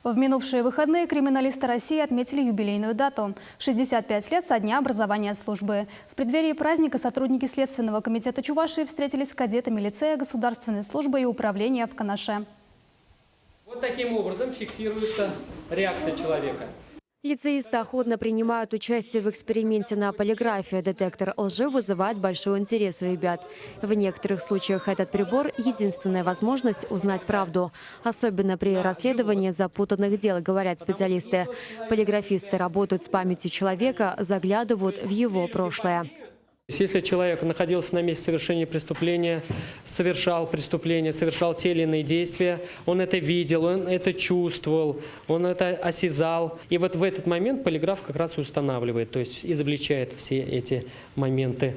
В минувшие выходные криминалисты России отметили юбилейную дату – 65 лет со дня образования службы. В преддверии праздника сотрудники Следственного комитета Чувашии встретились с кадетами лицея государственной службы и управления в Канаше. Вот таким образом фиксируется реакция человека. Лицеисты охотно принимают участие в эксперименте на полиграфе. Детектор лжи вызывает большой интерес у ребят. В некоторых случаях этот прибор – единственная возможность узнать правду. Особенно при расследовании запутанных дел, говорят специалисты. Полиграфисты работают с памятью человека, заглядывают в его прошлое. Если человек находился на месте совершения преступления, совершал преступление, совершал те или иные действия, он это видел, он это чувствовал, он это осязал. И вот в этот момент полиграф как раз и устанавливает, то есть изобличает все эти моменты.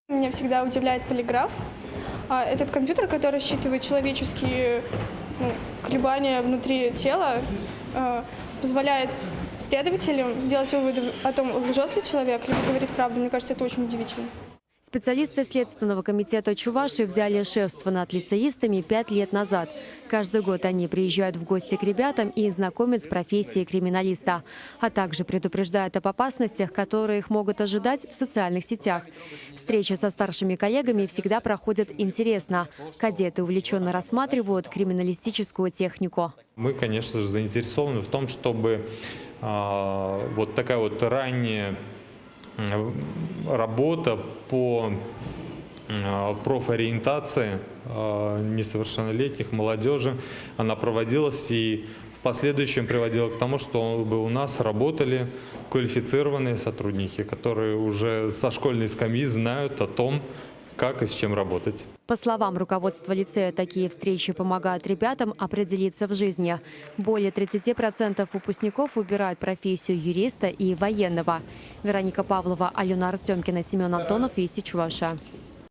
Меня всегда удивляет полиграф. Этот компьютер, который считывает человеческие колебания внутри тела, позволяет следователям сделать выводы о том, лжет ли человек, либо говорит правду. Мне кажется, это очень удивительно. Специалисты Следственного комитета Чувашии взяли шефство над лицеистами 5 лет назад. Каждый год они приезжают в гости к ребятам и знакомят с профессией криминалиста, а также предупреждают об опасностях, которые их могут ожидать в социальных сетях. Встречи со старшими коллегами всегда проходят интересно. Кадеты увлеченно рассматривают криминалистическую технику. Мы, конечно же, заинтересованы в том, чтобы вот такая вот ранняя работа по профориентации несовершеннолетних, молодежи, она проводилась и в последующем приводила к тому, чтобы у нас работали квалифицированные сотрудники, которые уже со школьной скамьи знают о том, как и с чем работать. По словам руководства лицея, такие встречи помогают ребятам определиться в жизни. Более 30% выпускников выбирают профессию юриста и военного. Вероника Павлова, Алена Артемкина, Семен Антонов, Вести Чувашия.